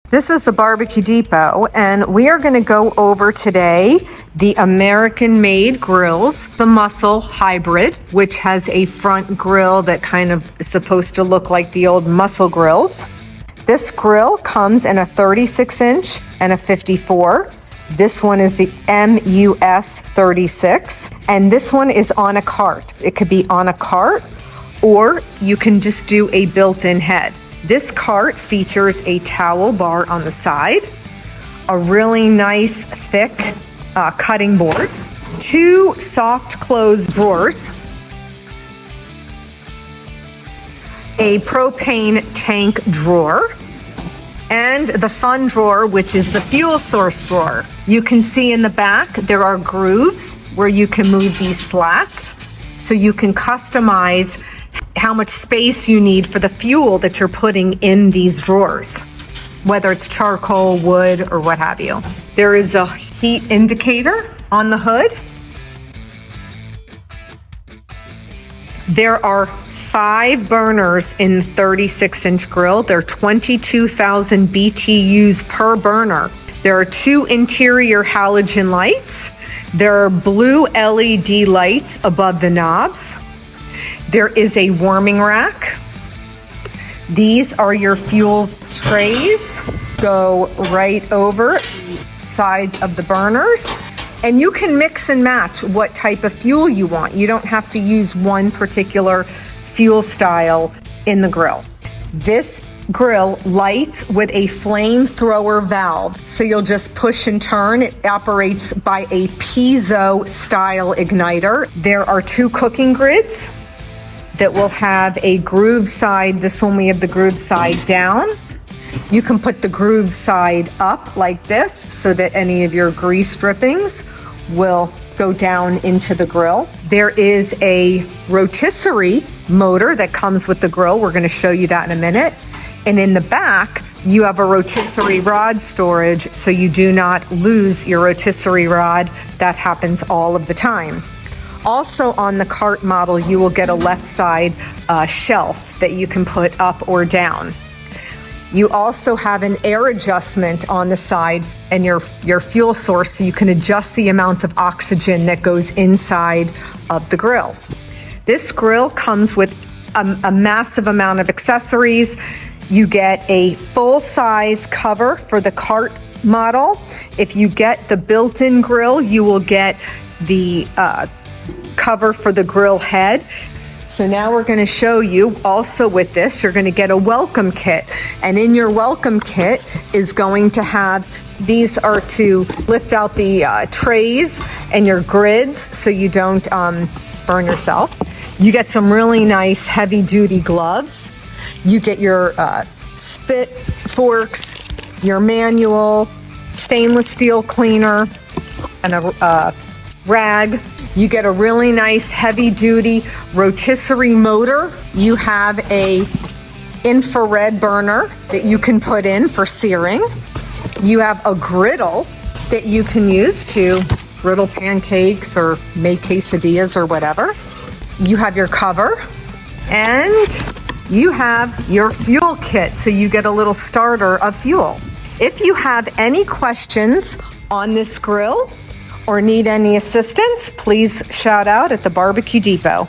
This is the Barbecue Depot, and we are going to go over today the American-made grills, the Muscle Hybrid, which has a front grill that kind of is supposed to look like the old muscle grills. This grill comes in a 36-inch and a 54. This one is the MUS 36, and this one is on a cart. It could be on a cart, or you can just do a built-in head. This cart features a towel bar on the side, a really nice thick cutting board, 2 soft close drawers, a propane tank drawer, and the fun drawer, which is the fuel source drawer. You can see in the back there are grooves where you can move these slats, so you can customize how much space you need for the fuel that you're putting in these drawers, whether it's charcoal, wood, or what have you. There is a heat indicator on the hood. There are 5 burners in the 36-inch grill. They're 22,000 BTUs per burner. There are 2 interior halogen lights. There are blue LED lights above the knobs. There is a warming rack. These are your fuel trays. Go right over the sides of the burners. And you can mix and match what type of fuel you want. You don't have to use one particular fuel style in the grill. This grill lights with a flamethrower valve. So you'll just push and turn. It operates by a piezo style igniter. There are 2 cooking grids that will have a groove side. This one we have the groove side down. You can put the groove side up like this so that any of your grease drippings will go down into the grill. There is a rotisserie motor that comes with the grill. We're going to show you that in a minute. And in the back, you have a rotisserie rod storage, so you do not lose your rotisserie rod. That happens all of the time. Also on the cart model, you will get a left side shelf that you can put up or down. You also have an air adjustment on the side and your fuel source, so you can adjust the amount of oxygen that goes inside of the grill. This grill comes with a massive amount of accessories. You get a full-size cover for the cart model. If you get the built-in grill, you will get the cover for the grill head. So now we're going to show you also with this, you're going to get a welcome kit. And in your welcome kit is going to have, these are to lift out the trays and your grids so you don't burn yourself. You get some really nice heavy duty gloves. You get your spit forks, your manual, stainless steel cleaner, and a rag. You get a really nice heavy duty rotisserie motor. You have a infrared burner that you can put in for searing. You have a griddle that you can use to griddle pancakes or make quesadillas or whatever. You have your cover, and you have your fuel kit, so you get a little starter of fuel. If you have any questions on this grill or need any assistance, please shout out at the Barbecue Depot.